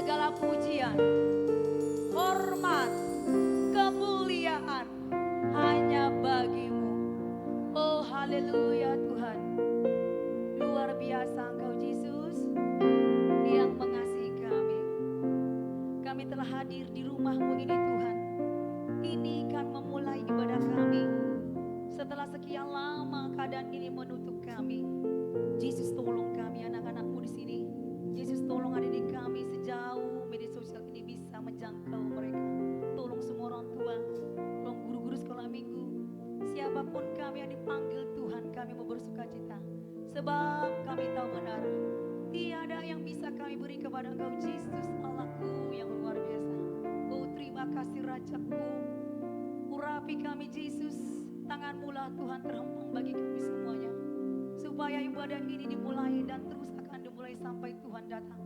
Segala pujian, hormat, kemuliaan hanya bagimu. Oh haleluya Tuhan. Luar biasa Engkau Yesus yang mengasihi kami. Kami telah hadir di rumah-Mu ini Tuhan. Ini kan memulai ibadah kami. Setelah sekian lama keadaan ini menutup kami. Yesus tolong kami anak-anak-Mu di sini. Yesus tolong adik-adik kami sejauh media sosial ini bisa menjangkau mereka. Tolong semua orang tua, tolong guru-guru sekolah minggu. Siapapun kami yang dipanggil Tuhan, kami mau bersuka cita. Sebab kami tahu benar, tiada yang bisa kami beri kepada Engkau Yesus Allahku yang luar biasa. Oh terima kasih Rajaku. Urapi kami Yesus, tangan-Mu lah Tuhan terhempang bagi kami semuanya. Supaya ibadah ini dimulai dan terus akan dimulai sampai Tuhan datang.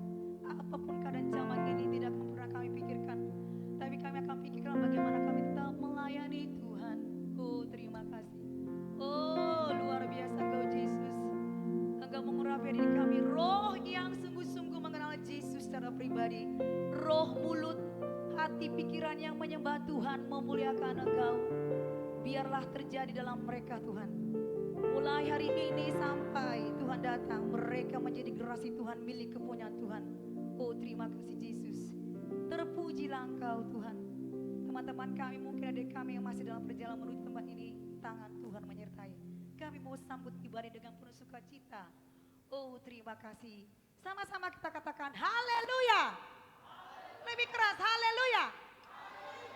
Apapun keadaan zaman ini tidak akan pernah kami pikirkan. Tapi kami akan pikirkan bagaimana kami tetap melayani Tuhan. Oh terima kasih. Oh luar biasa Engkau Yesus. Engkau mengurapi diri kami. Roh yang sungguh-sungguh mengenal Yesus secara pribadi. Roh mulut, hati, pikiran yang menyembah Tuhan, memuliakan Engkau. Biarlah terjadi dalam mereka Tuhan. Mulai hari ini sampai Tuhan datang, mereka menjadi generasi Tuhan, milik kepunyaan Tuhan. Oh terima kasih Yesus. Terpujilah Engkau Tuhan. Teman-teman kami, mungkin adik kami yang masih dalam perjalanan menuju tempat ini, tangan Tuhan menyertai. Kami mau sambut ibadah dengan penuh sukacita. Oh terima kasih. Sama-sama kita katakan haleluya. Lebih keras haleluya.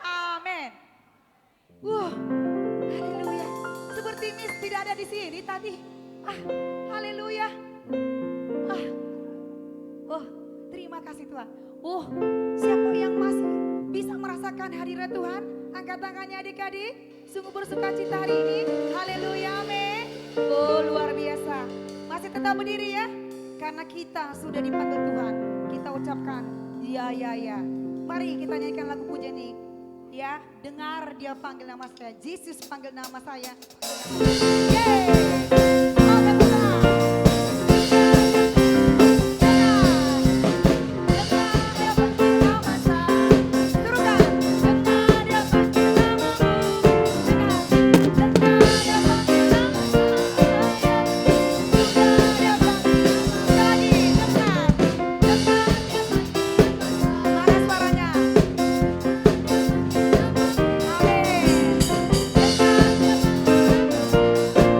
Amin. Haleluya. Seperti Miss tidak ada di sini tadi. Haleluya. Terima kasih Tuhan. Siapa yang masih bisa merasakan hadirat Tuhan? Angkat tangannya adik-adik. Sungguh bersuka cita hari ini. Haleluya, amin. Luar biasa. Masih tetap berdiri ya. Karena kita sudah dipanggil Tuhan. Kita ucapkan ya ya ya. Mari kita nyanyikan lagu pujian ini. Ya, dengar dia panggil nama saya. Yesus panggil nama saya. Yeay.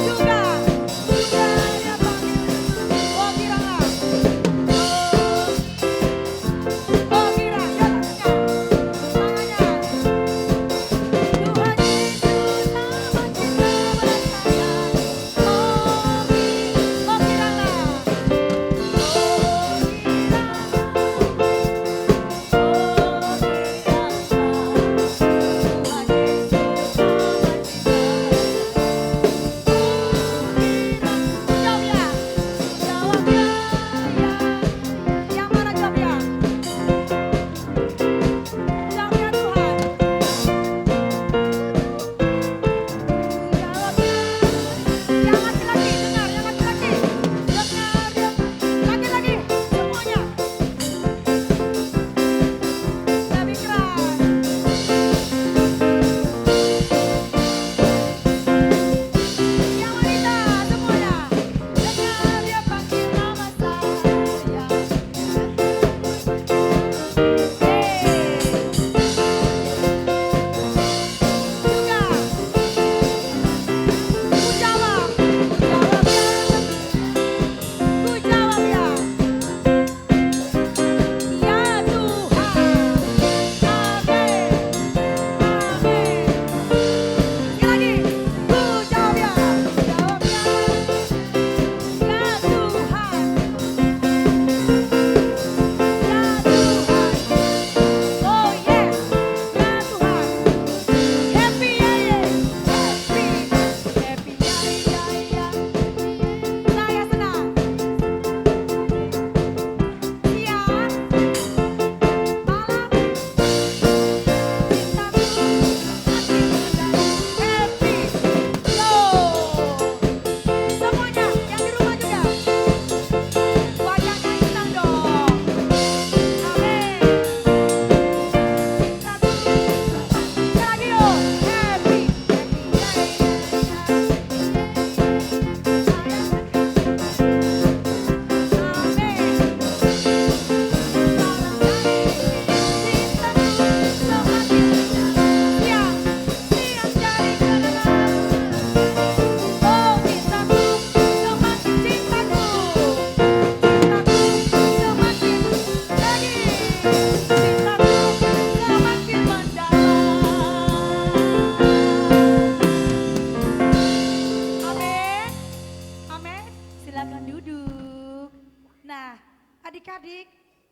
Juga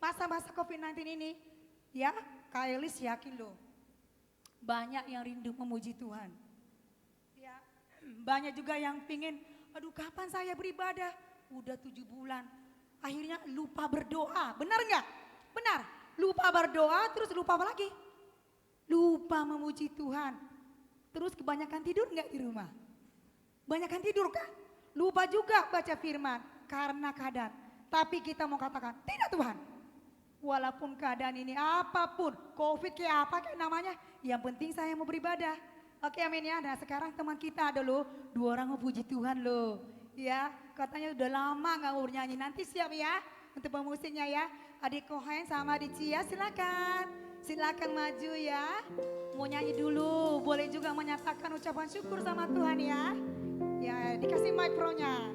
masa-masa COVID-19 ini, ya Kak Elis yakin loh, banyak yang rindu memuji Tuhan. Ya, banyak juga yang pingin, aduh kapan saya beribadah? Udah 7 bulan, akhirnya lupa berdoa, benar nggak? Benar, lupa berdoa terus lupa apa lagi? Lupa memuji Tuhan. Terus kebanyakan tidur nggak di rumah? Banyakan tidur kan? Lupa juga baca firman karena keadaan. Tapi kita mau katakan, tidak Tuhan. Walaupun keadaan ini apapun, COVID kayak apa kayak namanya, yang penting saya mau beribadah. Oke amin ya. Nah sekarang teman kita ada loh, 2 orang mau puji Tuhan loh. Ya katanya udah lama gak mau bernyanyi. Nanti siap ya untuk pemusiknya ya. Adik Kohen sama adik Cia silakan. Silakan maju ya. Mau nyanyi dulu, boleh juga menyatakan ucapan syukur sama Tuhan ya. Ya dikasih mic pro-nya.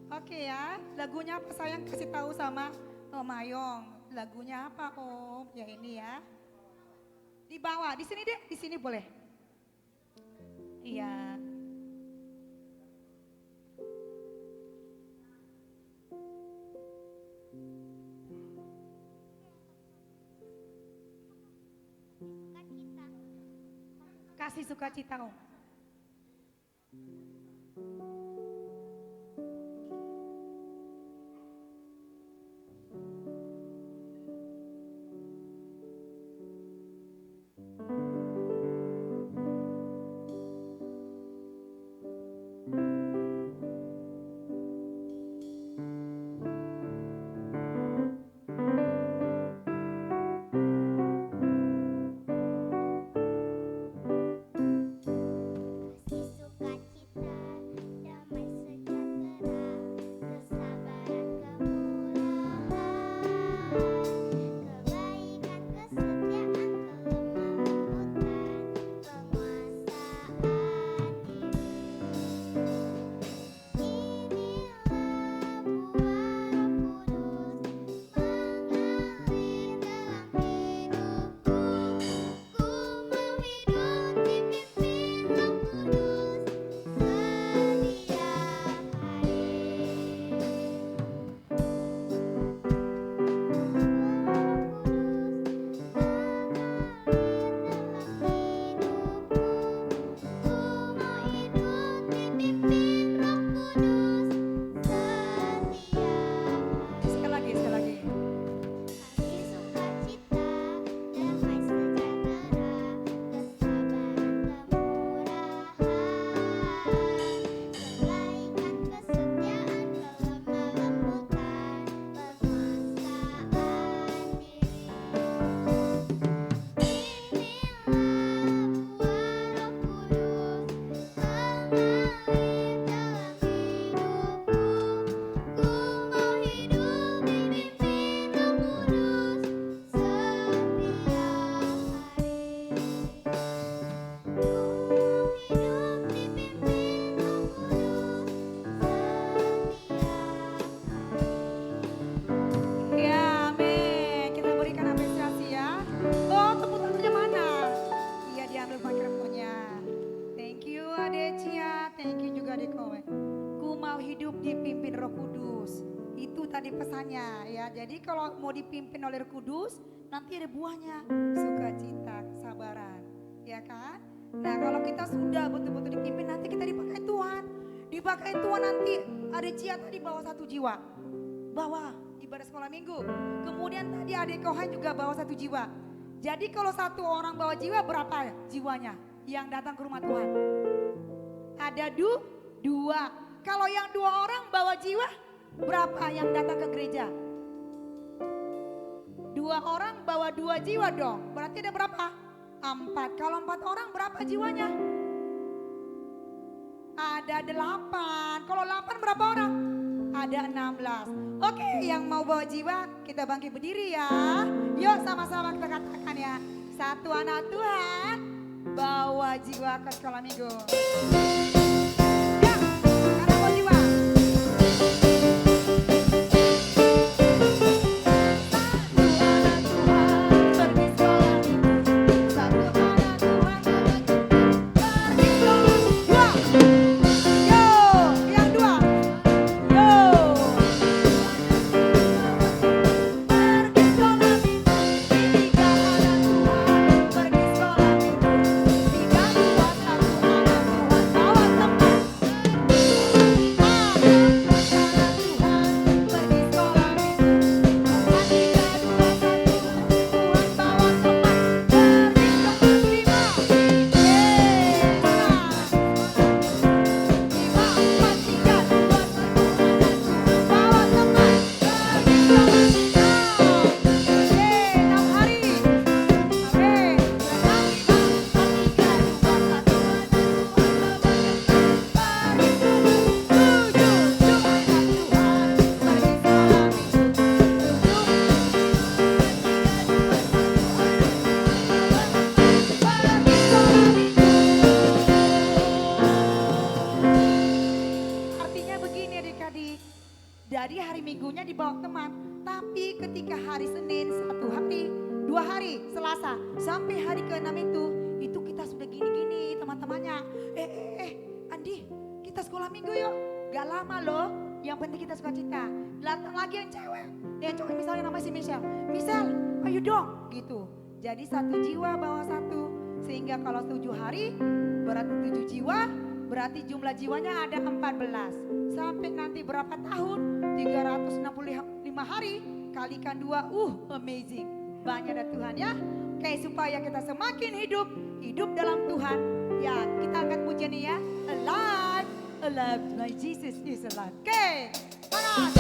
Oke ya, lagunya apa sayang kasih tahu sama Om Ayong. Lagunya apa Om? Ya ini ya. Di bawah, di sini deh, di sini boleh. Iya. Kasih sukacita Om. Tadi pesannya ya. Jadi kalau mau dipimpin oleh Roh Kudus, nanti ada buahnya, sukacita, kesabaran, ya kan? Nah, kalau kita sudah betul-betul dipimpin, nanti kita dipakai Tuhan. Dipakai Tuhan nanti ada Cia tadi bawa 1 jiwa. Bawa ibadah sekolah minggu. Kemudian tadi adik Kohan juga bawa 1 jiwa. Jadi kalau 1 orang bawa jiwa, berapa jiwanya yang datang ke rumah Tuhan? Ada 2. Kalau yang 2 orang bawa jiwa, berapa yang datang ke gereja? 2 orang bawa 2 jiwa dong. Berarti ada berapa? 4. Kalau 4 orang berapa jiwanya? Ada 8. Kalau 8 berapa orang? Ada 16. Oke, yang mau bawa jiwa kita bangkit berdiri ya. Yuk sama-sama kita katakan ya. 1 anak Tuhan bawa jiwa ke sekolah minggu. Ya, karena bawa jiwa. Pergi minggunya dibawa teman. Tapi ketika hari Senin 1 hari, 2 hari, Selasa sampai hari ke-6 itu kita sudah gini-gini teman-temannya. Andi, kita sekolah minggu yuk. Gak lama loh, yang penting kita suka cita. Datang lagi yang cewek, yang cowok misalnya namanya si Michelle. Michelle, ayo dong gitu. Jadi 1 jiwa bawa 1. Sehingga kalau 7 hari berarti 7 jiwa, berarti jumlah jiwanya ada 14. Sampai nanti berapa tahun? 365 hari kalikan 2, amazing. Banyak ada Tuhan ya. Oke, supaya kita semakin hidup dalam Tuhan. Ya, kita angkat pujian ya. Alive, alive, my Jesus is alive. Oke, panas.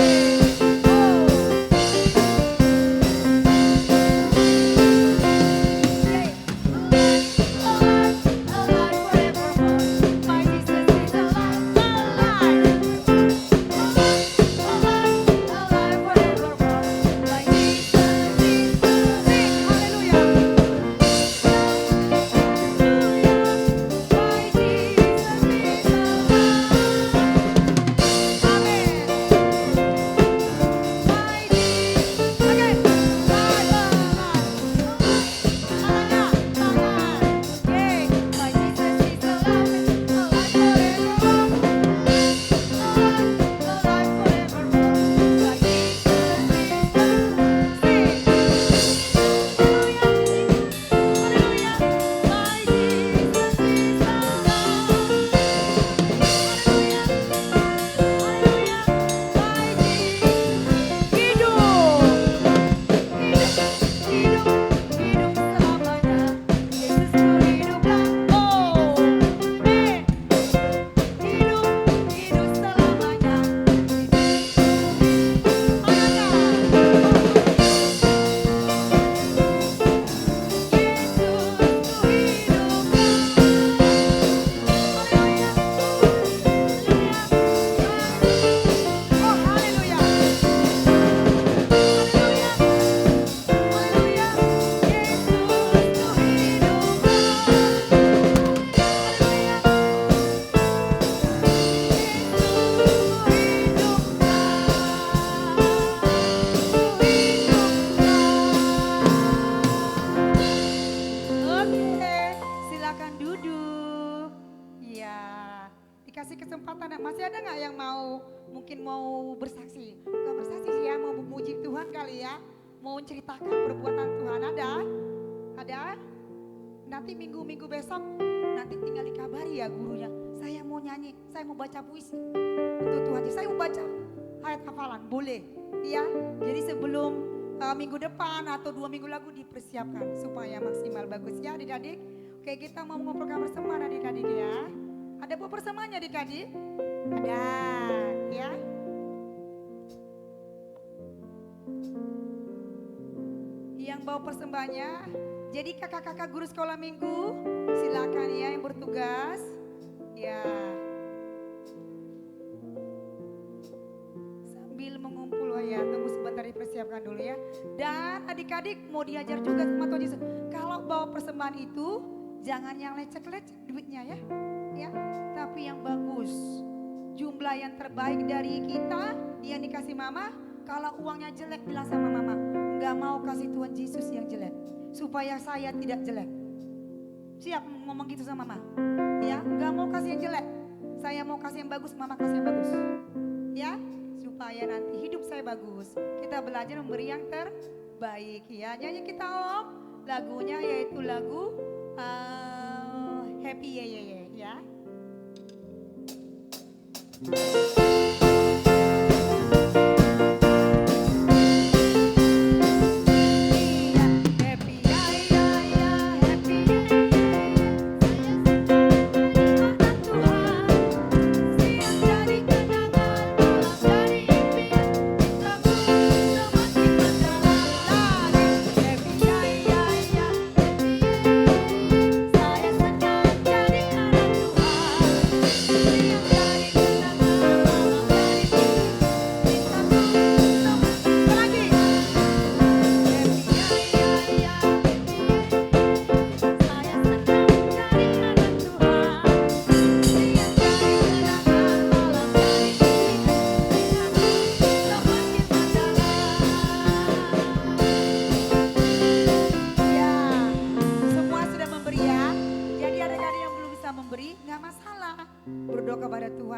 Masih ada nggak yang mungkin mau bersaksi? Bukan bersaksi sih ya, mau memuji Tuhan kali ya. Mau ceritakan perbuatan Tuhan, ada? Nanti minggu-minggu besok, nanti tinggal dikabari ya gurunya. Saya mau nyanyi, saya mau baca puisi untuk Tuhan. Saya mau baca ayat hafalan, boleh? Ya, jadi sebelum minggu depan atau 2 minggu lagi dipersiapkan supaya maksimal bagus ya adik-adik. Oke, kita mau mengumpulkan persembahan adik-adik ya. Ada bawa persembahannya adik-adik? Ada ya. Yang bawa persembahannya, jadi kakak-kakak guru sekolah minggu silakan ya yang bertugas ya. Sambil mengumpul ya, tunggu sebentar dipersiapkan dulu ya. Dan adik-adik mau diajar juga sama Tuhan Yesus. Kalau bawa persembahan itu jangan yang lecek-lecek duitnya ya. Ya, tapi yang bagus. Jumlah yang terbaik dari kita yang dikasih mama. Kalau uangnya jelek bilang sama mama, nggak mau kasih Tuhan Yesus yang jelek supaya saya tidak jelek. Siap ngomong gitu sama mama? Ya, nggak mau kasih yang jelek. Saya mau kasih yang bagus, mama kasih yang bagus. Ya, supaya nanti hidup saya bagus. Kita belajar memberi yang terbaik ya. Nyanyi kita Om, lagunya yaitu lagu Happy ya. Saya senang jadi anak Tuhan.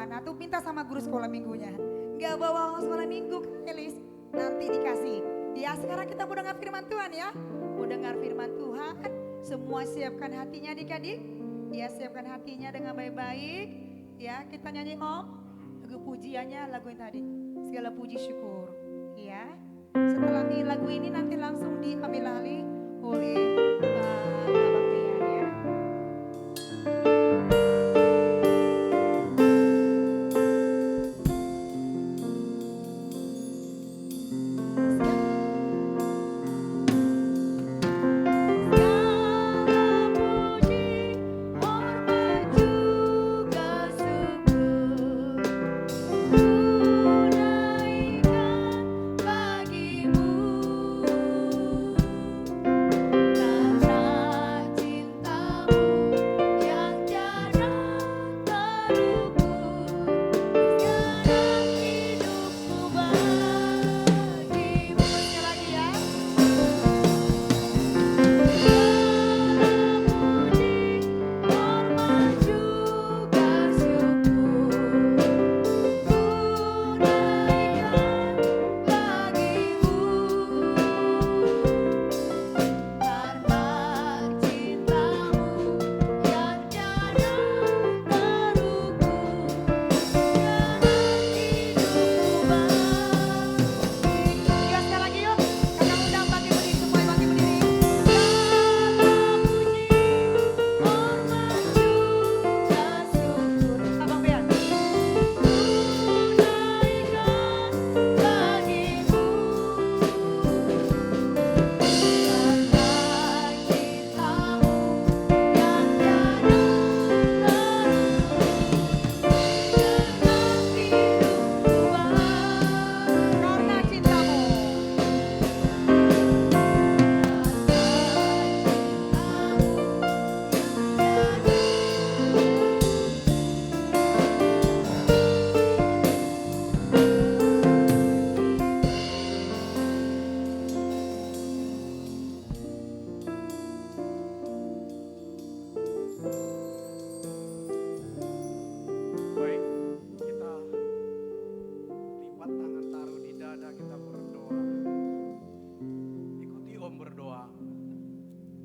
Tuhan. Atau minta sama guru sekolah minggunya. Gak bawa uang sekolah minggu Kak Elis, nanti dikasih. Ya sekarang kita mau dengar firman Tuhan ya. Mau dengar firman Tuhan. Semua siapkan hatinya adik-adik. Ya siapkan hatinya dengan baik-baik. Ya kita nyanyi Om. Lagu pujiannya lagu yang tadi. Segala puji syukur. Ya. Setelah lagu ini nanti langsung diambil alih oleh Abang Rian ya.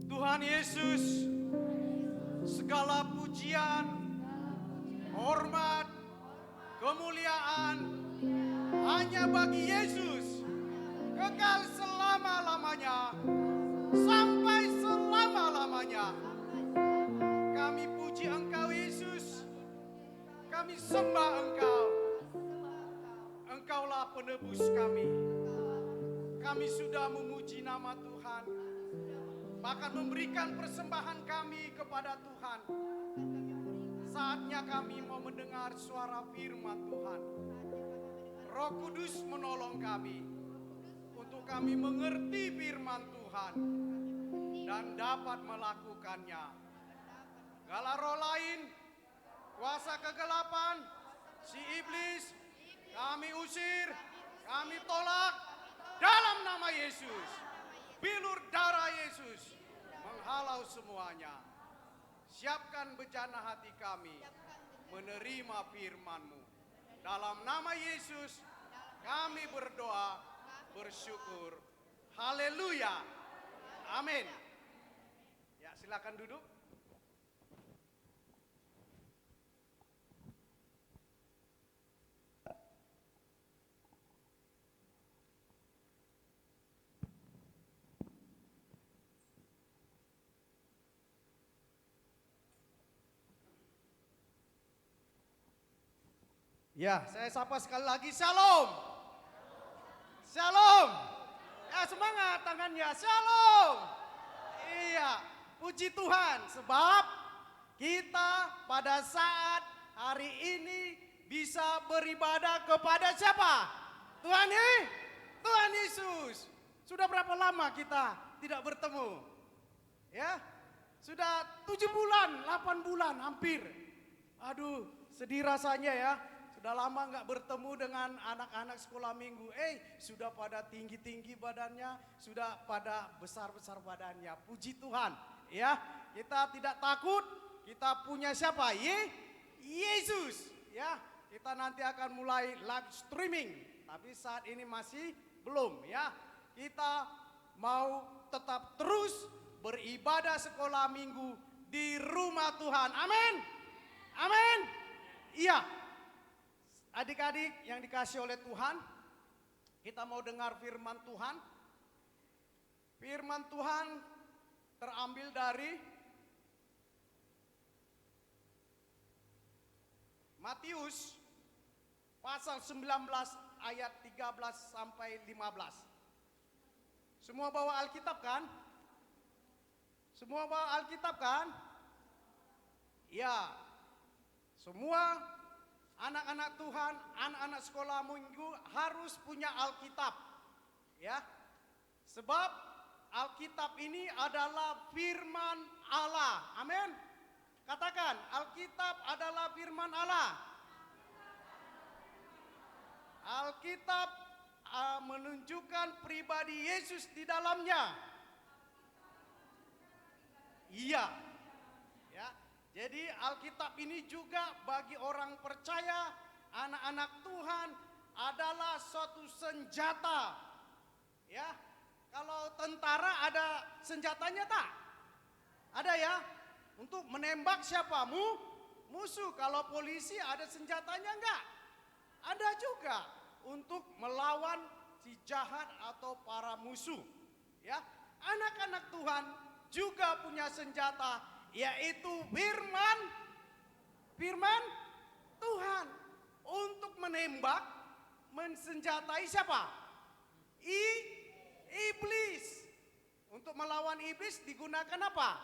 Tuhan Yesus, segala pujian, hormat, kemuliaan hanya bagi Yesus, kekal selama-lamanya, sampai selama-lamanya. Kami puji Engkau Yesus, kami sembah Engkau. Engkaulah penebus kami. Kami sudah memuji nama Tuhan, bahkan memberikan persembahan kami kepada Tuhan. Saatnya kami mau mendengar suara firman Tuhan. Roh Kudus menolong kami untuk kami mengerti firman Tuhan dan dapat melakukannya. Segala roh lain, kuasa kegelapan, si iblis, kami usir, kami tolak dalam nama Yesus. Bilur darah Yesus menghalau semuanya. Siapkan bejana hati kami menerima firman-Mu. Dalam nama Yesus kami berdoa, bersyukur. Haleluya. Amin. Ya, silakan duduk. Ya, saya sapa sekali lagi, Shalom. Shalom. Ya, semangat tangannya, Shalom. Iya, puji Tuhan sebab kita pada saat hari ini bisa beribadah kepada siapa? Tuhan Yesus. Sudah berapa lama kita tidak bertemu? Ya, sudah 7 bulan, 8 bulan hampir. Aduh, sedih rasanya ya. Sudah lama nggak bertemu dengan anak-anak sekolah minggu. Sudah pada tinggi-tinggi badannya, sudah pada besar-besar badannya. Puji Tuhan, ya. Kita tidak takut. Kita punya siapa? Yesus, ya. kita nanti akan mulai live streaming. Tapi saat ini masih belum ya. Kita mau tetap terus beribadah sekolah minggu di rumah Tuhan. Amin. Amin. Iya. Adik-adik yang dikasih oleh Tuhan, kita mau dengar firman Tuhan. Firman Tuhan terambil dari Matius pasal 19 ayat 13 sampai 15. Semua bawa Alkitab kan? Semua bawa Alkitab kan? Ya. Semua anak-anak Tuhan, anak-anak sekolah minggu harus punya Alkitab. Ya. Sebab Alkitab ini adalah firman Allah. Amin. Katakan, Alkitab adalah firman Allah. Alkitab menunjukkan pribadi Yesus di dalamnya. Iya. Ya. Jadi Alkitab ini juga bagi orang percaya, anak-anak Tuhan adalah suatu senjata. Ya. Kalau tentara ada senjatanya tak? Ada ya? Untuk menembak siapa? Musuh. Kalau polisi ada senjatanya enggak? Ada juga untuk melawan si jahat atau para musuh. Ya, anak-anak Tuhan juga punya senjata, yaitu firman Tuhan untuk menembak, mensenjatai siapa? Iblis. Untuk melawan iblis digunakan apa?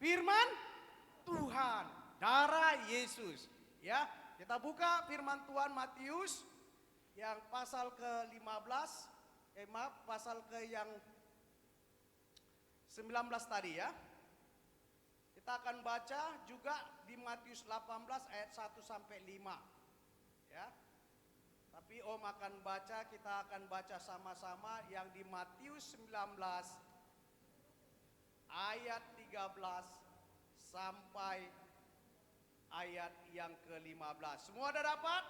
Firman Tuhan, darah Yesus. Ya, kita buka firman Tuhan Matius yang pasal ke-15, pasal ke yang 19 tadi ya. Kita akan baca juga di Matius 18 ayat 1 sampai 5. Ya. Tapi Om akan baca, kita akan baca sama-sama yang di Matius 19 ayat 13 sampai ayat yang ke-15. Semua sudah dapat?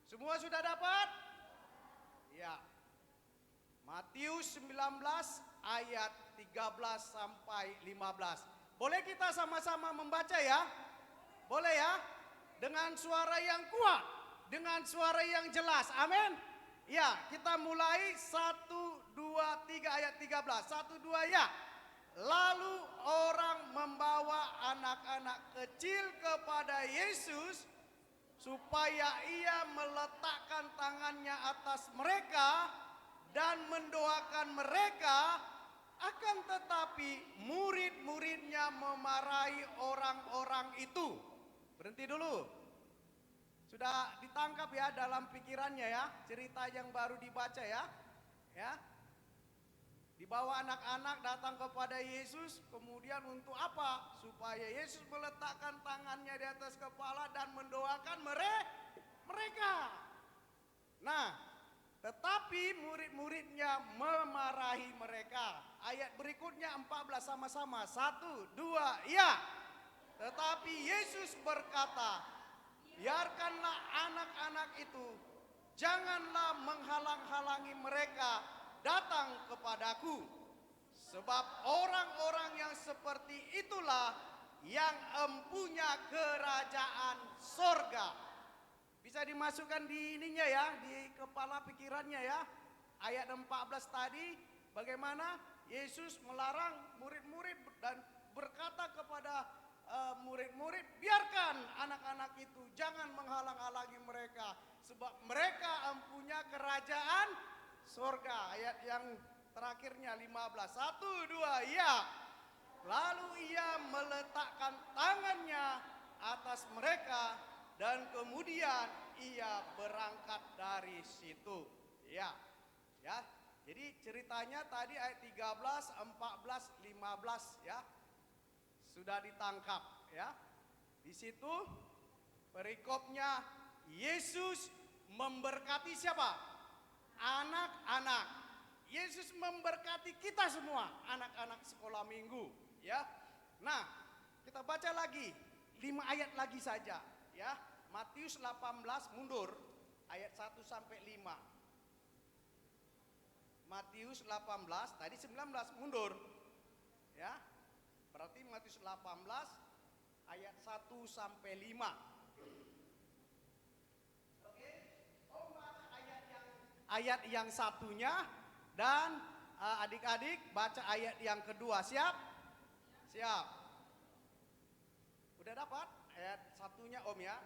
Semua sudah dapat? Ya. Matius 19 ayat 13 sampai 15. Boleh kita sama-sama membaca ya? Boleh ya? Dengan suara yang kuat, dengan suara yang jelas. Amin. Ya, kita mulai 1, 2, 3 ayat 13. 1, 2 ya. Lalu orang membawa anak-anak kecil kepada Yesus supaya ia meletakkan tangannya atas mereka dan mendoakan mereka. Akan tetapi murid-muridnya memarahi orang-orang itu. Berhenti dulu. Sudah ditangkap ya dalam pikirannya ya, cerita yang baru dibaca ya. Ya. Dibawa anak-anak datang kepada Yesus, kemudian untuk apa? Supaya Yesus meletakkan tangannya di atas kepala dan mendoakan mereka. Nah, tetapi murid-muridnya memarahi mereka. Ayat berikutnya 14 sama-sama. 1, 2, iya. Tetapi Yesus berkata, biarkanlah anak-anak itu, janganlah menghalang-halangi mereka datang kepadaku. Sebab orang-orang yang seperti itulah yang empunya kerajaan sorga. Bisa dimasukkan di ininya ya, di kepala pikirannya ya. Ayat 14 tadi, bagaimana Yesus melarang murid-murid dan berkata kepada murid-murid, biarkan anak-anak itu, jangan menghalang-halangi mereka. Sebab mereka empunya kerajaan sorga. Ayat yang terakhirnya 15. 1, 2, ya. Lalu ia meletakkan tangannya atas mereka dan kemudian ia berangkat dari situ. Ya. Ya. Jadi ceritanya tadi ayat 13, 14, 15 ya. Sudah ditangkap ya. Di situ perikopnya Yesus memberkati siapa? Anak-anak. Yesus memberkati kita semua, anak-anak sekolah minggu ya. Nah, kita baca lagi 5 ayat lagi saja, ya. Matius 18 mundur ayat 1 sampai 5. Matius 18 tadi 19 mundur. Ya. Berarti Matius 18 ayat 1 sampai 5. Oke. Oh, baca ayat yang satunya dan adik-adik baca ayat yang kedua. Siap? Siap. Udah dapat ayat satunya Om ya?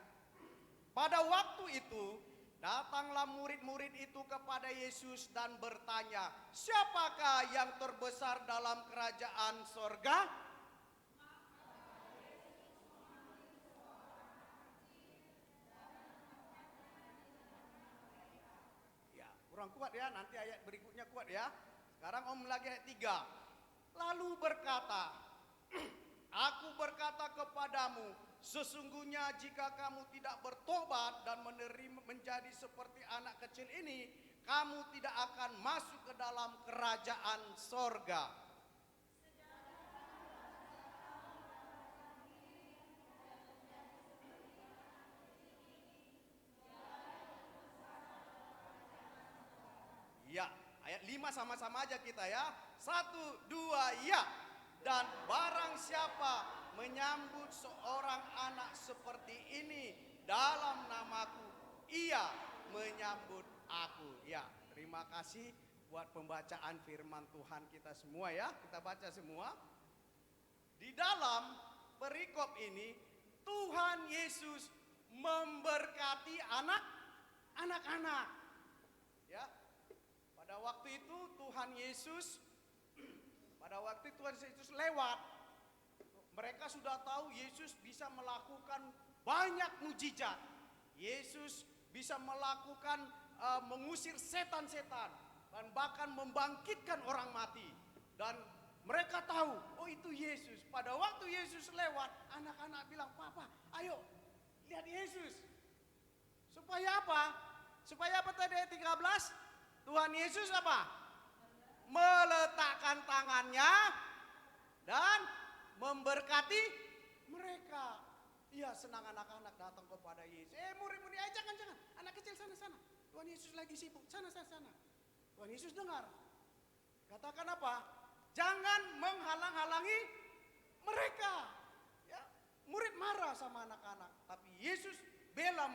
Pada waktu itu datanglah murid-murid itu kepada Yesus dan bertanya, siapakah yang terbesar dalam kerajaan sorga? Ya, kurang kuat ya, nanti ayat berikutnya kuat ya. Sekarang Om lagi ayat 3. Lalu berkata, aku berkata kepadamu, sesungguhnya jika kamu tidak bertobat dan menjadi seperti anak kecil ini, kamu tidak akan masuk ke dalam kerajaan sorga. Ya, ayat 5 sama-sama aja kita ya. 1, 2, ya. Dan barang siapa menyambut seorang anak seperti ini dalam namaku, ia menyambut aku. Ya, terima kasih buat pembacaan firman Tuhan kita semua ya. Kita baca semua. Di dalam perikop ini Tuhan Yesus memberkati anak-anak. Ya. Pada waktu itu Tuhan Yesus lewat. Mereka sudah tahu Yesus bisa melakukan banyak mujizat. Yesus bisa melakukan mengusir setan-setan dan bahkan membangkitkan orang mati. Dan mereka tahu, oh itu Yesus. Pada waktu Yesus lewat, anak-anak bilang, "Papa, ayo lihat Yesus." Supaya apa? Supaya apa tadi ayat 13? Tuhan Yesus apa? Meletakkan tangannya dan memberkati mereka. Iya, senang anak-anak datang kepada Yesus. Murid-murid, jangan. Anak kecil sana. Tuhan Yesus lagi sibuk. Sana. Tuhan Yesus dengar. Katakan apa? Jangan menghalang-halangi mereka. Ya, murid marah sama anak-anak. Tapi Yesus bela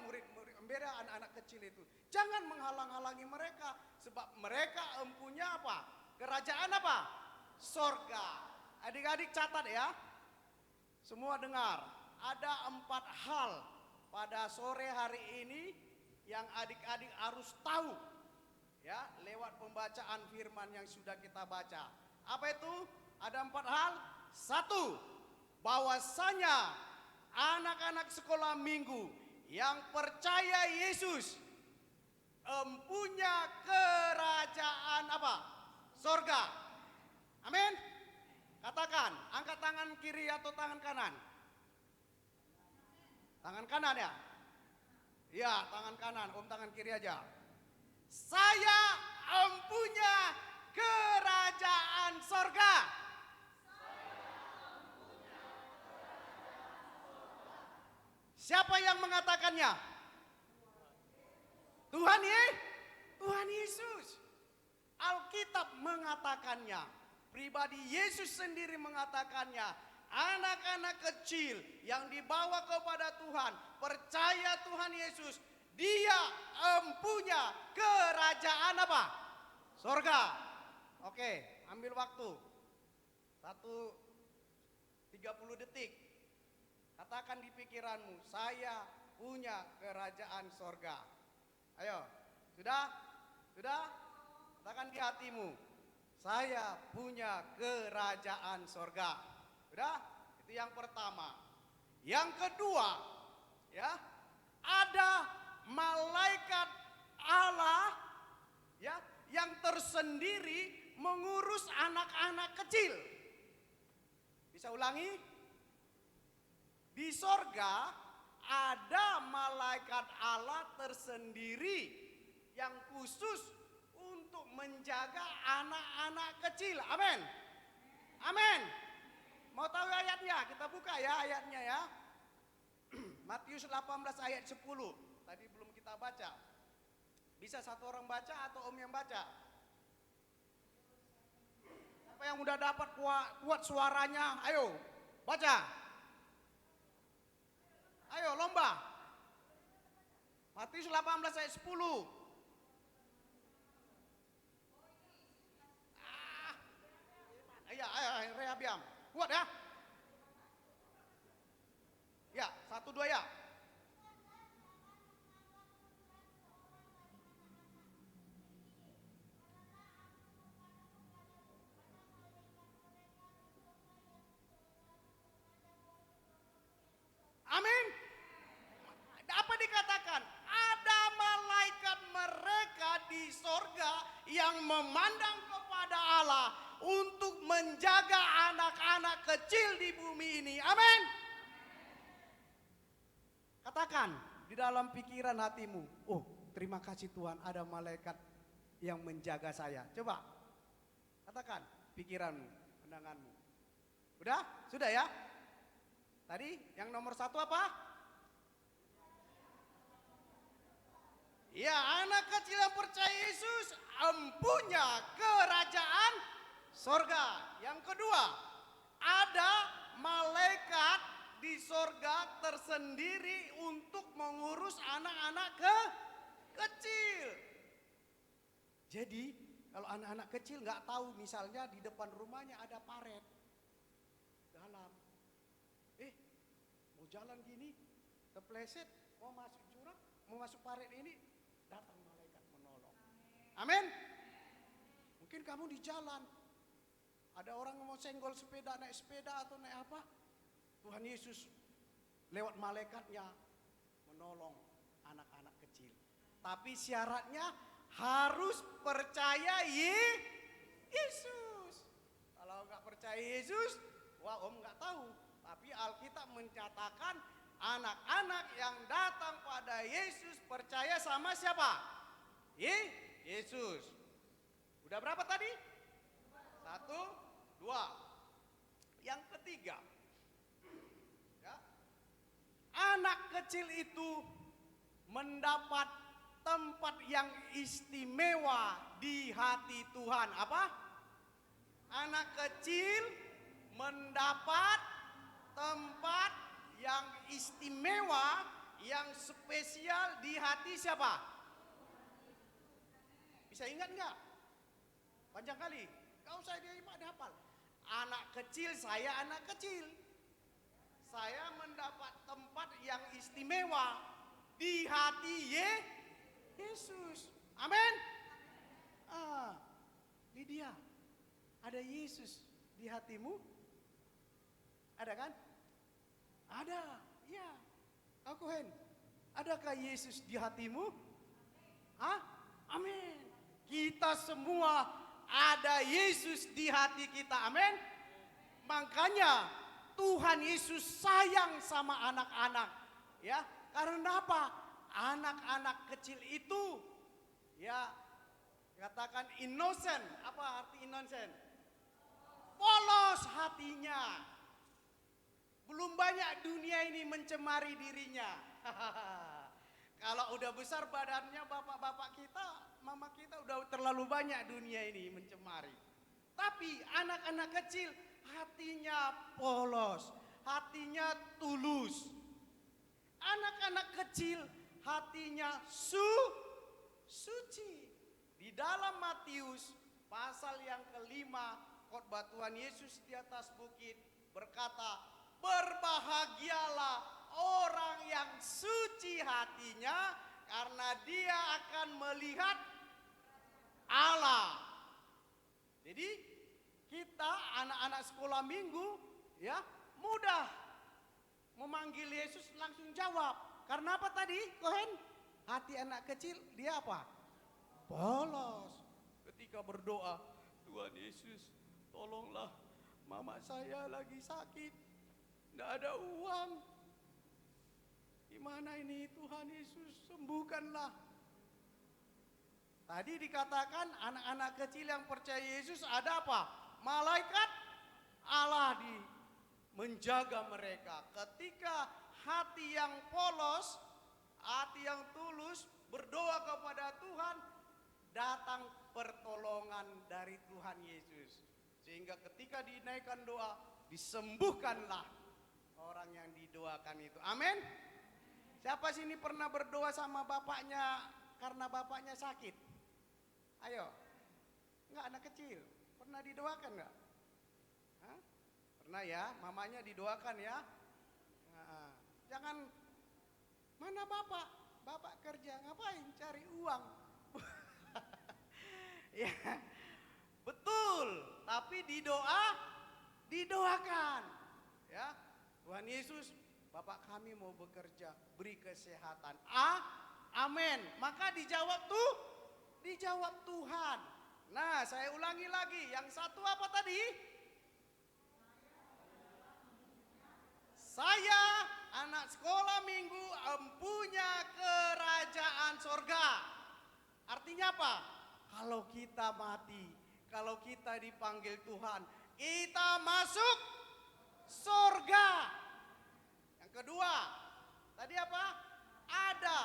bela anak-anak kecil itu. Jangan menghalang-halangi mereka. Sebab mereka empunya apa? Kerajaan apa? Sorga. Adik-adik catat ya. Semua dengar. Ada 4 hal pada sore hari ini yang adik-adik harus tahu. Ya, lewat pembacaan firman yang sudah kita baca. Apa itu? Ada 4 hal. 1. Bahwasanya anak-anak sekolah minggu yang percaya Yesus empunya kerajaan apa? Sorga. Amin. Katakan, angkat tangan kiri atau tangan kanan? Tangan kanan ya? Iya, tangan kanan. Om tangan kiri aja. Saya empunya kerajaan sorga. Siapa yang mengatakannya? Tuhan Yesus. Alkitab mengatakannya. Pribadi Yesus sendiri mengatakannya. Anak-anak kecil yang dibawa kepada Tuhan, percaya Tuhan Yesus, dia empunya kerajaan apa? Sorga. Oke, ambil waktu. 30 detik. Katakan di pikiranmu, saya punya kerajaan sorga. Ayo, sudah? Katakan di hatimu, saya punya kerajaan sorga. Sudah? Itu yang pertama. Yang kedua, ya, ada malaikat Allah ya yang tersendiri mengurus anak-anak kecil. Bisa ulangi? Di sorga ada malaikat Allah tersendiri yang khusus untuk menjaga anak-anak kecil. Amin. Amin. Mau tahu ayatnya? Kita buka ya ayatnya ya. Matius 18 ayat 10. Tadi belum kita baca. Bisa satu orang baca atau Om yang baca? Siapa yang udah dapat kuat suaranya? Ayo, baca. Ayo, lomba. Matius 18 ayat 10. Iya, Rehabiam. Kuat ya? Ya, 1, 2 ya. Amin. Apa dikatakan? Ada malaikat mereka di sorga yang memandang kepada Allah untuk menjaga anak-anak kecil di bumi ini. Amin. Katakan di dalam pikiran hatimu, oh terima kasih Tuhan ada malaikat yang menjaga saya. Coba katakan pikiranmu, pandanganmu. Udah? Sudah ya? Tadi yang nomor 1 apa? Ya, anak kecil yang percaya Yesus empunya kerajaan sorga. Yang kedua, ada malaikat di sorga tersendiri untuk mengurus anak-anak kecil. Jadi, kalau anak-anak kecil nggak tahu, misalnya di depan rumahnya ada paret dalam. Mau jalan gini, terpleset, mau masuk jurang, mau masuk paret ini, datang malaikat menolong. Amin. Mungkin kamu di jalan, ada orang yang mau senggol sepeda, naik sepeda atau naik apa, Tuhan Yesus lewat malaikatnya menolong anak-anak kecil. Tapi syaratnya harus percaya Yesus. Kalau nggak percaya Yesus, wah Om nggak tahu. Tapi Alkitab mencatatkan anak-anak yang datang pada Yesus percaya sama siapa? Yesus. Udah berapa tadi? 1, 2. Yang ketiga, ya, anak kecil itu mendapat tempat yang istimewa di hati Tuhan. Apa? Anak kecil mendapat tempat yang istimewa, yang spesial di hati siapa? Bisa ingat nggak? Panjang kali. Kau saya dia hafal. Anak kecil, saya anak kecil. Saya mendapat tempat yang istimewa di hati Yesus. Amin. Ini dia. Ada Yesus di hatimu? Ada kan? Ada, ya. Kau Kohen, adakah Yesus di hatimu? Hah? Amin. Kita semua ada Yesus di hati kita, amin. Makanya Tuhan Yesus sayang sama anak-anak, ya. Karena apa? Anak-anak kecil itu, ya, katakan innocent. Apa arti innocent? Polos hatinya. Belum banyak dunia ini mencemari dirinya. Kalau udah besar badannya bapak-bapak kita, mama kita udah terlalu banyak dunia ini mencemari. Tapi anak-anak kecil hatinya polos, hatinya tulus. Anak-anak kecil hatinya suci. Di dalam Matius pasal yang kelima, khotbah Tuhan Yesus di atas bukit berkata, berbahagialah orang yang suci hatinya, karena dia akan melihat Allah. Jadi kita anak-anak sekolah minggu, ya, mudah memanggil Yesus, langsung jawab. Karena apa tadi, Kohen? Hati anak kecil dia apa? Polos. Ketika berdoa, Tuhan Yesus, tolonglah mama saya lagi sakit. Tidak ada uang. Gimana ini Tuhan Yesus, sembuhkanlah. Tadi dikatakan anak-anak kecil yang percaya Yesus ada apa? Malaikat Allah menjaga mereka. Ketika hati yang polos, hati yang tulus, berdoa kepada Tuhan, datang pertolongan dari Tuhan Yesus. Sehingga ketika dinaikkan doa, disembuhkanlah orang yang didoakan itu. Amin. Siapa sini pernah berdoa sama bapaknya karena bapaknya sakit? Ayo. Enggak, anak kecil. Pernah didoakan enggak? Hah? Pernah ya, mamanya didoakan ya. Nah, jangan, mana bapak? Bapak kerja, ngapain? Cari uang. Ya, betul. Tapi didoakan. Ya, Tuhan Yesus, Bapak kami mau bekerja, beri kesehatan. Amin. Maka dijawab Tuhan. Nah, saya ulangi lagi. Yang satu apa tadi? Saya anak sekolah minggu empunya kerajaan sorga. Artinya apa? Kalau kita mati, kalau kita dipanggil Tuhan, kita masuk sorga. Kedua, tadi apa? Ada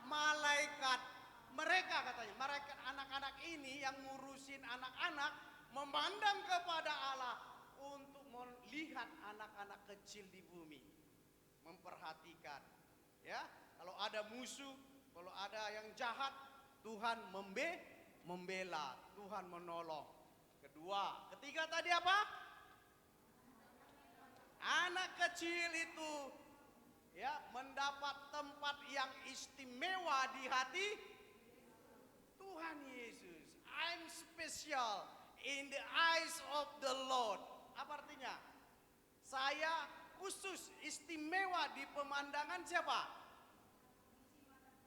malaikat. Mereka katanya, malaikat anak-anak ini yang ngurusin anak-anak memandang kepada Allah untuk melihat anak-anak kecil di bumi, memperhatikan. Ya, kalau ada musuh, kalau ada yang jahat, Tuhan membela, Tuhan menolong. Kedua, ketiga tadi apa? Anak kecil itu ya mendapat tempat yang istimewa di hati Tuhan Yesus. I'm special in the eyes of the Lord. Apa artinya? Saya khusus, istimewa di pemandangan siapa?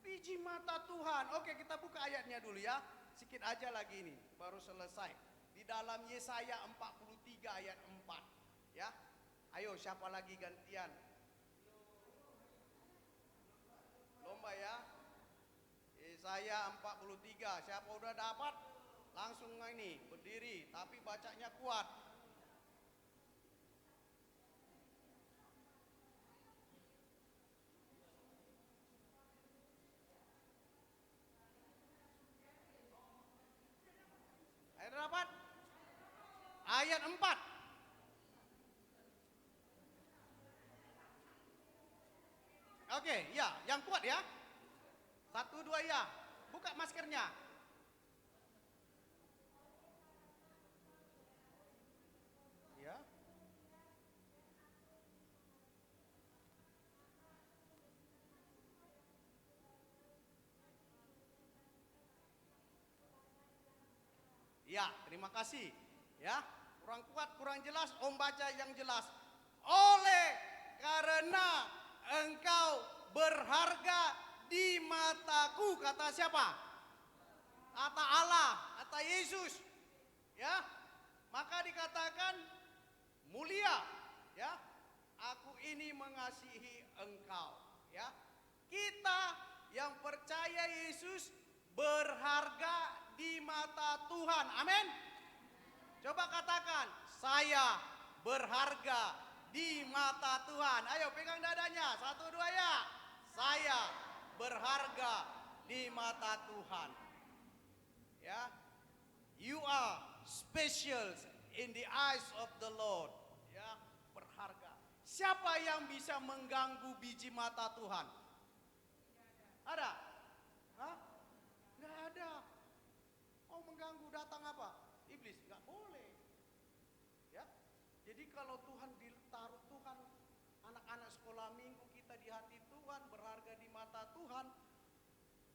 Biji mata Tuhan. Oke, kita buka ayatnya dulu ya. Sedikit aja lagi ini, baru selesai. Di dalam Yesaya 43 ayat 4. Ya. Ayo, siapa lagi gantian? Lomba ya. Yesaya 43. Siapa udah dapat? Langsung ini berdiri, tapi bacanya kuat. Ayo dapat? Ayat 4. Oke, ya, yang kuat ya. 1, 2 ya. Buka maskernya. Ya. Ya, terima kasih. Ya, kurang kuat, kurang jelas, Om baca yang jelas. Oleh karena engkau berharga di mataku, kata siapa? Kata Allah, kata Yesus. Ya, maka dikatakan mulia. Ya, aku ini mengasihi engkau. Ya, kita yang percaya Yesus berharga di mata Tuhan. Amin. Coba katakan, saya berharga di mata Tuhan. Ayo pegang dadanya. 1, 2 ya. Saya berharga di mata Tuhan. Ya. You are special in the eyes of the Lord. Ya, berharga. Siapa yang bisa mengganggu biji mata Tuhan? Ada? Hah? Nggak ada. Mau mengganggu datang apa? Iblis, nggak boleh. Ya. Jadi kalau Tuhan ditaruh, Tuhan anak-anak sekolah minggu kita di hati Tuhan, berharga di mata Tuhan,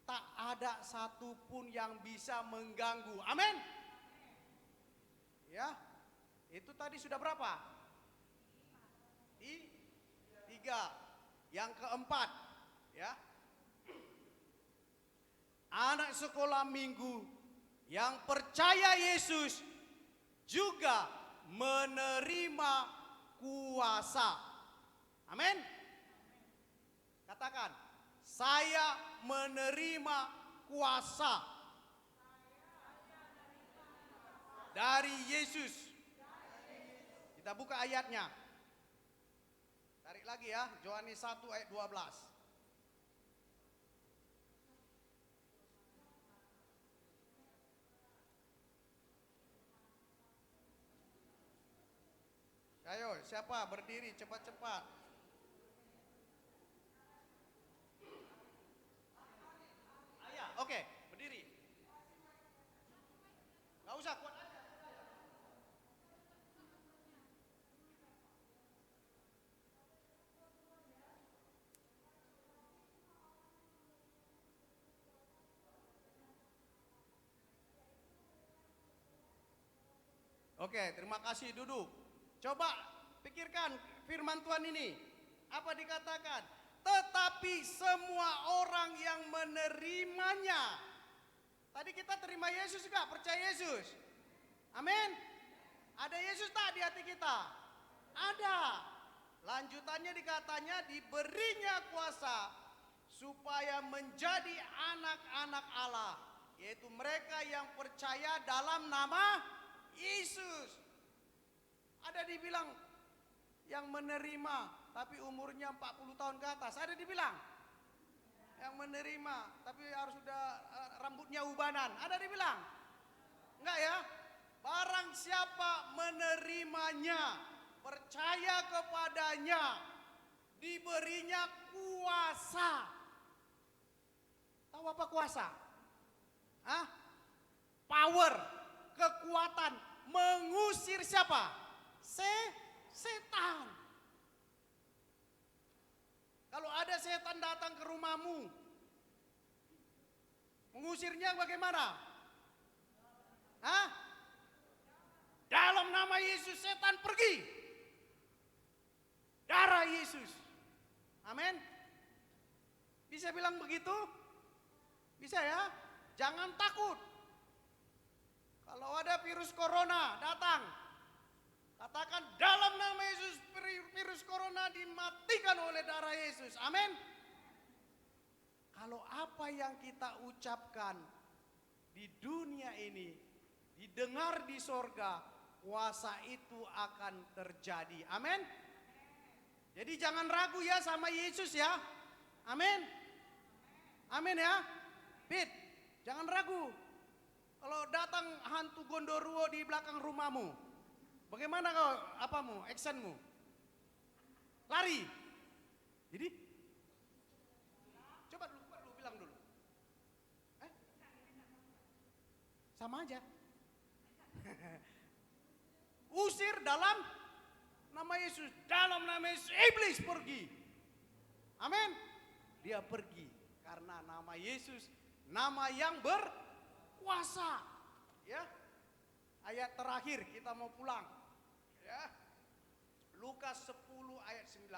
tak ada satupun yang bisa mengganggu. Amin. Ya, itu tadi sudah berapa? 3. Yang keempat, ya, anak sekolah minggu yang percaya Yesus juga menerima kuasa. Amin. Katakan, saya menerima kuasa dari Yesus. Kita buka ayatnya. Tarik lagi ya, Yohanes 1 ayat 12. Ayo, siapa berdiri cepat-cepat? Ayah, oke, berdiri. Gak usah kuat aja. Oke, terima kasih, duduk. Coba pikirkan firman Tuhan ini. Apa dikatakan? Tetapi semua orang yang menerimanya. Tadi kita terima Yesus juga, percaya Yesus. Amin. Ada Yesus tak di hati kita? Ada. Lanjutannya dikatanya diberinya kuasa supaya menjadi anak-anak Allah, yaitu mereka yang percaya dalam nama Yesus. Ada dibilang yang menerima tapi umurnya 40 tahun ke atas. Ada dibilang yang menerima tapi harus sudah rambutnya ubanan. Ada dibilang? Enggak ya? Barang siapa menerimanya, percaya kepadanya, diberinya kuasa. Tahu apa kuasa? Hah? Power, kekuatan mengusir siapa? Setan. Kalau ada setan datang ke rumahmu, mengusirnya bagaimana? Hah? Dalam nama Yesus setan pergi. Darah Yesus. Amin. Bisa bilang begitu? Bisa ya? Jangan takut. Kalau ada virus corona datang, katakan dalam nama Yesus virus corona dimatikan oleh darah Yesus. Amin. Kalau apa yang kita ucapkan di dunia ini didengar di sorga, kuasa itu akan terjadi. Amin. Jadi jangan ragu ya sama Yesus ya. Amin. Amin ya. Pit, jangan ragu. Kalau datang hantu gondoruo di belakang rumahmu, bagaimana kau apamu, actionmu? Lari. Jadi coba dulu bilang dulu. Sama aja. Usir dalam nama Yesus. Dalam nama Yesus iblis pergi. Amin. Dia pergi karena nama Yesus nama yang berkuasa. Ya. Ayat terakhir kita mau pulang. Ya. Lukas 10 ayat 19.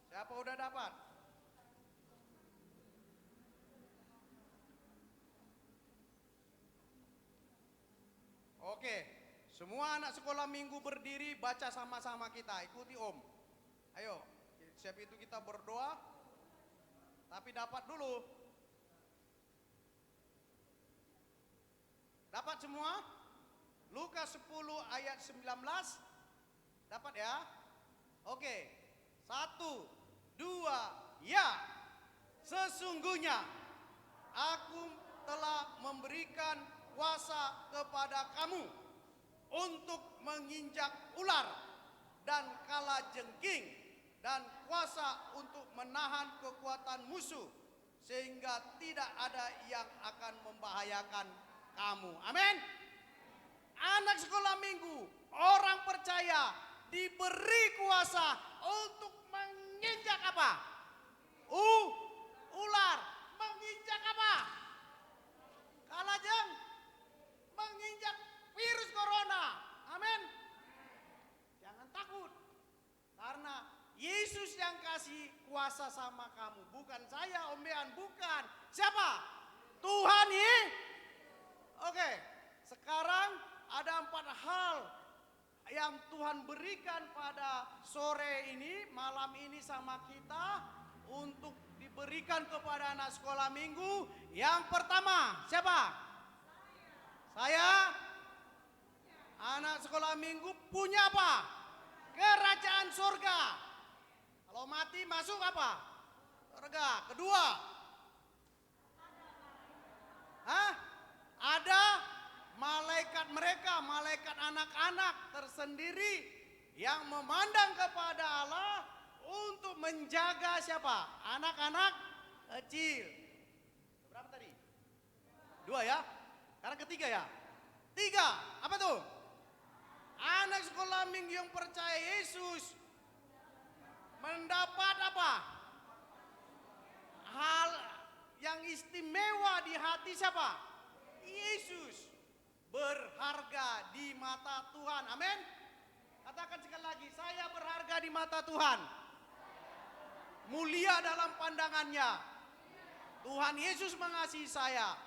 Siapa udah dapat? Oke, semua anak sekolah minggu berdiri baca sama-sama kita, ikuti Om. Ayo, siap itu kita berdoa, tapi dapat dulu. Dapat semua? Lukas 10 ayat 19, dapat ya? Oke, 1, 2, ya. Sesungguhnya aku telah memberikan kuasa kepada kamu untuk menginjak ular dan kalajengking dan kuasa untuk menahan kekuatan musuh sehingga tidak ada yang akan membahayakan kamu. Amin. Anak sekolah minggu, orang percaya diberi kuasa untuk menginjak apa? Ular. Menginjak apa? Kalajeng. Menginjak virus corona. Amin. Jangan takut. Karena Yesus yang kasih kuasa sama kamu. Bukan saya, ombean. Bukan. Siapa? Tuhan ya. Oke. Sekarang ada 4 hal yang Tuhan berikan pada sore ini, malam ini sama kita untuk diberikan kepada anak sekolah minggu. Yang pertama, siapa? Saya, anak sekolah minggu punya apa? Kerajaan surga. Kalau mati masuk apa? Surga. Kedua, ada malaikat mereka, malaikat anak-anak tersendiri yang memandang kepada Allah untuk menjaga siapa? Anak-anak kecil. Berapa tadi? 2 ya? Sekarang ketiga ya? 3, apa tuh? Anak sekolah minggu yang percaya Yesus mendapat apa? Hal yang istimewa di hati siapa? Yesus. Berharga di mata Tuhan. Amin. Katakan sekali lagi, saya berharga di mata Tuhan. Mulia dalam pandangannya. Tuhan Yesus mengasihi saya.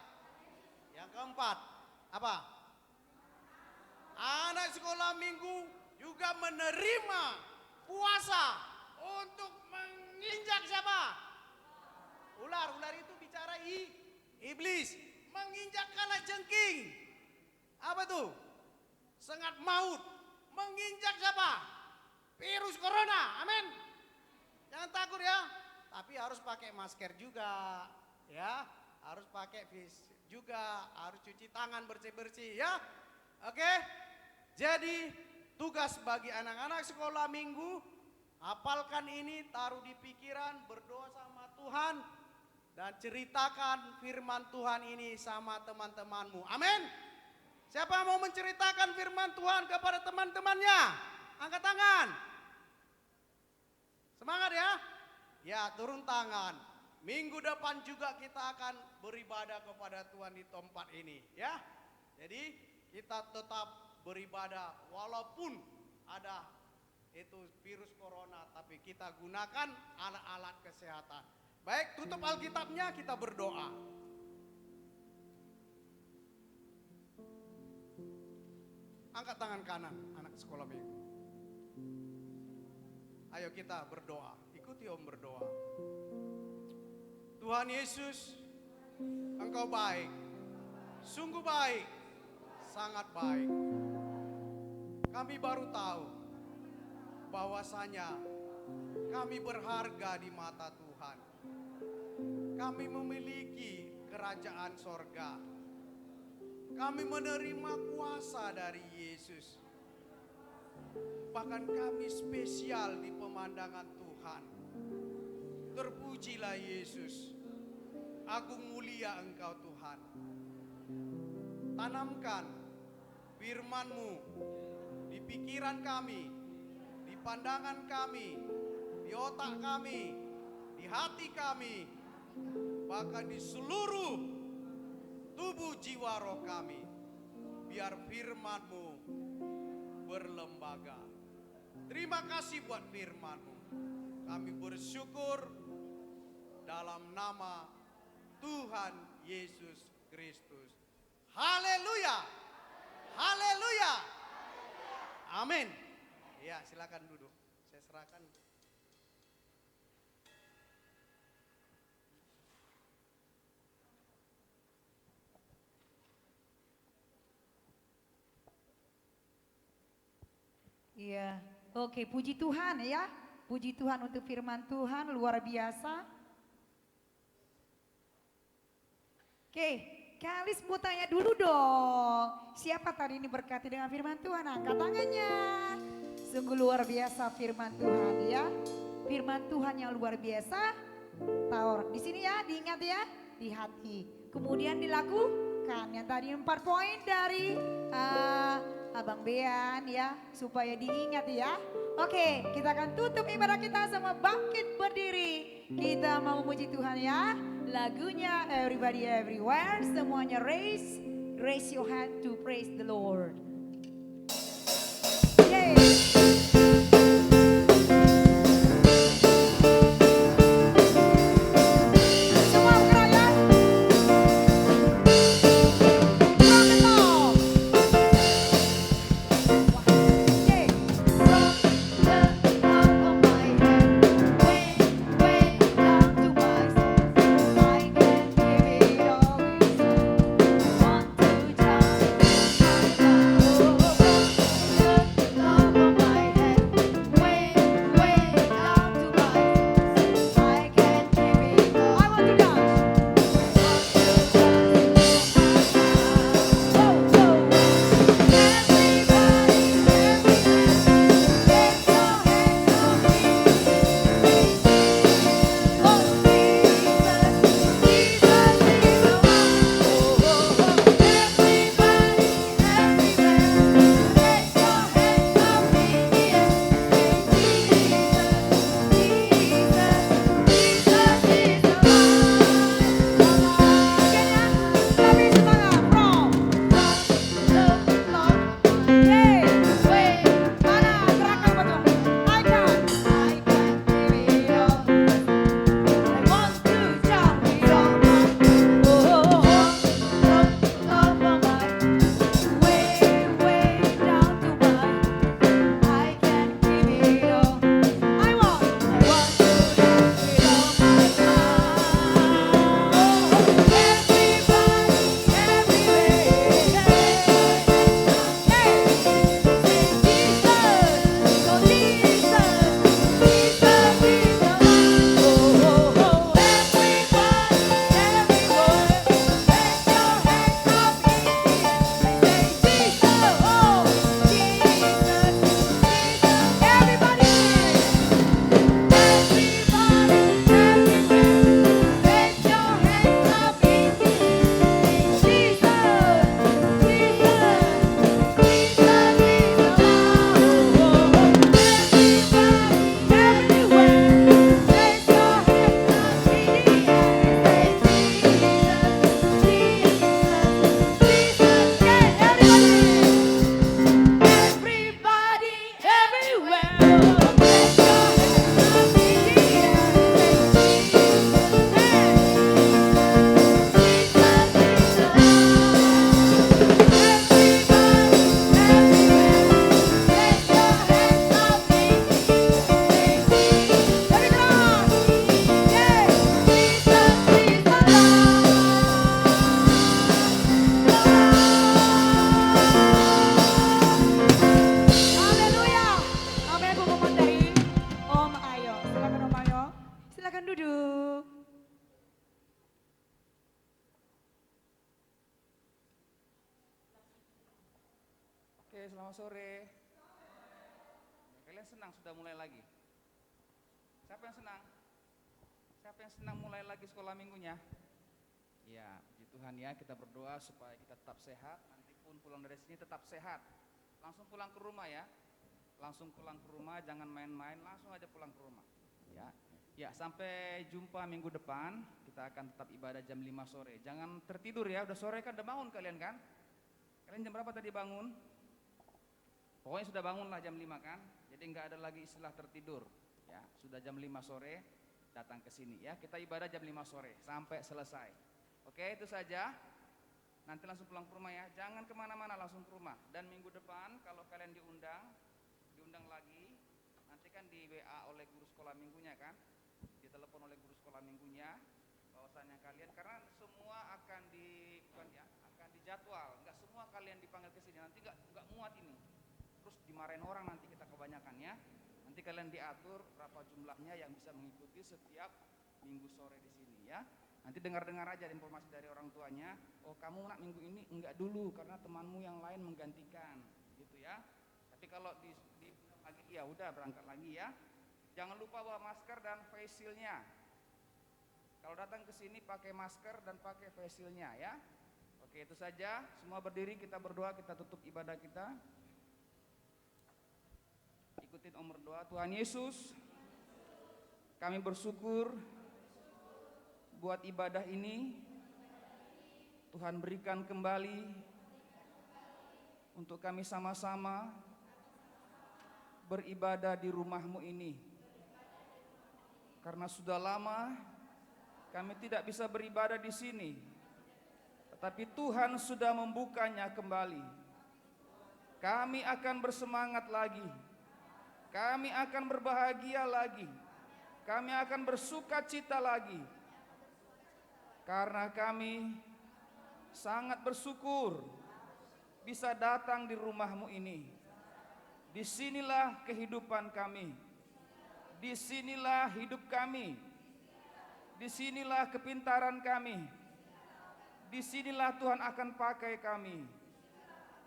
Yang keempat, apa? Anak sekolah minggu juga menerima puasa untuk menginjak siapa? Ular. Ular itu bicara iblis. Menginjak kalajengking. Apa tuh? Sengat maut. Menginjak siapa? Virus corona. Amin. Jangan takut ya. Tapi harus pakai masker juga. Ya. Harus pakai face juga. Harus cuci tangan bersih-bersih ya. Oke. Jadi tugas bagi anak-anak sekolah minggu, hafalkan ini, taruh di pikiran, berdoa sama Tuhan, dan ceritakan firman Tuhan ini sama teman-temanmu. Amin. Siapa mau menceritakan firman Tuhan kepada teman-temannya? Angkat tangan. Semangat ya. Ya, turun tangan. Minggu depan juga kita akan beribadah kepada Tuhan di tempat ini ya. Jadi kita tetap beribadah walaupun ada itu virus corona, tapi kita gunakan alat-alat kesehatan. Baik, tutup Alkitabnya, kita berdoa. Angkat tangan kanan, anak sekolah minggu. Ayo kita berdoa, ikuti Om berdoa. Tuhan Yesus, Engkau baik, sungguh baik, sangat baik. Kami baru tahu bahwasanya kami berharga di mata Tuhan. Kami memiliki kerajaan sorga. Kami menerima kuasa dari Yesus. Bahkan kami spesial di pemandangan Tuhan. Terpujilah Yesus. Agung mulia Engkau Tuhan. Tanamkan firman-Mu di pikiran kami, di pandangan kami, di otak kami, di hati kami, bahkan di seluruh tubuh jiwa roh kami. Biar firman-Mu berlembaga. Terima kasih buat firman-Mu. Kami bersyukur dalam nama Tuhan Yesus Kristus. Haleluya. Haleluya. Amin. Ya, silakan duduk. Saya serahkan. Iya, oke, puji Tuhan ya. Puji Tuhan untuk firman Tuhan, luar biasa. Oke, Kalis mau tanya dulu dong. Siapa tadi ini berkati dengan firman Tuhan? Angkat tangannya. Sungguh luar biasa firman Tuhan ya. Firman Tuhan yang luar biasa. Taur di sini ya, diingat ya, di hati. Kemudian dilakukan yang tadi 4 poin dari Abang Bean ya, supaya diingat ya. Oke, kita akan tutup ibadah kita sama bangkit berdiri. Kita mau memuji Tuhan ya. Lagunya Everybody Everywhere, semuanya raise your hand to praise the Lord. Yay. All duduk. Oke, selamat sore. Kalian senang sudah mulai lagi? Siapa yang senang? Siapa yang senang mulai lagi sekolah minggunya? Ya, puji Tuhan ya, kita berdoa supaya kita tetap sehat, nanti pun pulang dari sini tetap sehat. Langsung pulang ke rumah ya. Langsung pulang ke rumah, jangan main-main, langsung aja pulang ke rumah. Ya. Ya, sampai jumpa minggu depan. Kita akan tetap ibadah jam 5 sore. Jangan tertidur ya, udah sore kan, udah bangun kalian kan? Kalian jam berapa tadi bangun? Pokoknya sudah bangun lah jam 5 kan? Jadi nggak ada lagi istilah tertidur. Ya, sudah jam 5 sore datang ke sini ya. Kita ibadah jam 5 sore sampai selesai. Oke, itu saja. Nanti langsung pulang ke rumah ya. Jangan kemana-mana, langsung ke rumah. Dan minggu depan kalau kalian diundang lagi. Nanti kan di WA oleh guru sekolah minggunya kan? Ditelepon oleh guru sekolah minggunya. Bahwasannya kalian karena semua akan akan dijadwal. Nggak semua kalian dipanggil ke sini. Nanti nggak muat ini. Terus dimarahin orang nanti kita kebanyakan ya. Nanti kalian diatur berapa jumlahnya yang bisa mengikuti setiap minggu sore di sini ya. Nanti dengar-dengar aja informasi dari orang tuanya. Oh, kamu nak minggu ini enggak dulu karena temanmu yang lain menggantikan, gitu ya. Tapi kalau lagi ya udah berangkat lagi ya. Jangan lupa bawa masker dan face shield-nya. Kalau datang ke sini pakai masker dan pakai face shield-nya ya. Oke, itu saja. Semua berdiri, kita berdoa, kita tutup ibadah kita. Ikutin om berdoa. Tuhan Yesus, kami bersyukur buat ibadah ini. Tuhan berikan kembali untuk kami sama-sama beribadah di rumah-Mu ini. Karena sudah lama kami tidak bisa beribadah di sini, tetapi Tuhan sudah membukanya kembali. Kami akan bersemangat lagi. Kami akan berbahagia lagi. Kami akan bersuka cita lagi. Karena kami sangat bersyukur bisa datang di rumah-Mu ini. Disinilah kehidupan kami. Disinilah hidup kami. Disinilah kepintaran kami. Disinilah Tuhan akan pakai kami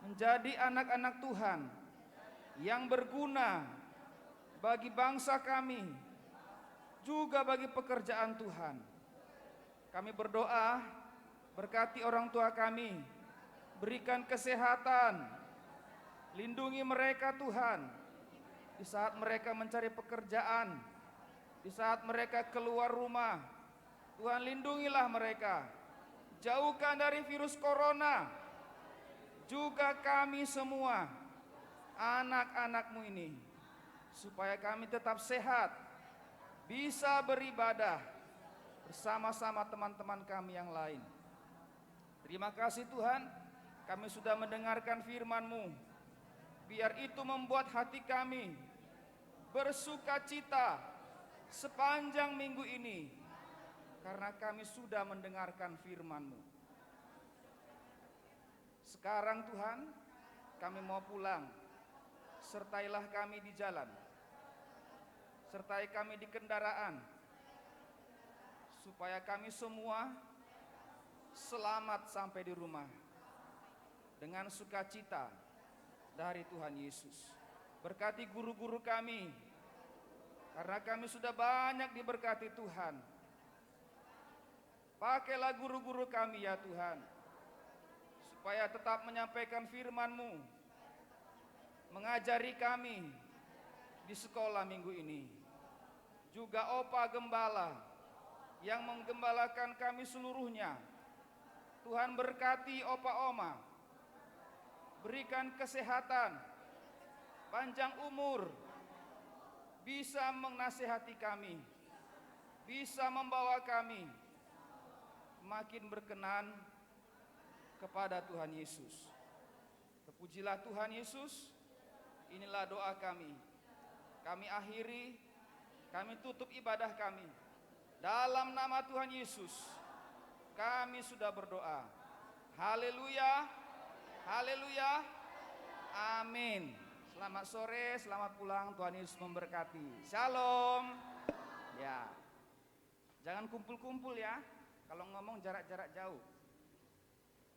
menjadi anak-anak Tuhan yang berguna bagi bangsa kami, juga bagi pekerjaan Tuhan. Kami berdoa, berkati orang tua kami, berikan kesehatan, lindungi mereka Tuhan, di saat mereka mencari pekerjaan, di saat mereka keluar rumah. Tuhan lindungilah mereka, jauhkan dari virus corona, juga kami semua, anak-anak-Mu ini, supaya kami tetap sehat, bisa beribadah bersama-sama teman-teman kami yang lain. Terima kasih Tuhan, kami sudah mendengarkan firman-Mu. Biar itu membuat hati kami bersuka cita sepanjang minggu ini, karena kami sudah mendengarkan firman-Mu. Sekarang Tuhan, kami mau pulang. Sertailah kami di jalan, sertai kami di kendaraan, supaya kami semua selamat sampai di rumah dengan sukacita dari Tuhan Yesus. Berkati guru-guru kami, karena kami sudah banyak diberkati Tuhan. Pakailah guru-guru kami ya Tuhan, supaya tetap menyampaikan firman-Mu, mengajari kami di sekolah minggu ini. Juga Opa Gembala yang menggembalakan kami seluruhnya. Tuhan berkati Opa Oma, berikan kesehatan, panjang umur, bisa menasihati kami, bisa membawa kami makin berkenan kepada Tuhan Yesus. Terpujilah Tuhan Yesus. Inilah doa kami. Kami akhiri, kami tutup ibadah kami. Dalam nama Tuhan Yesus, kami sudah berdoa. Haleluya, haleluya, amin. Selamat sore, selamat pulang. Tuhan Yesus memberkati. Shalom. Ya. Jangan kumpul-kumpul ya. Kalau ngomong jarak-jarak jauh.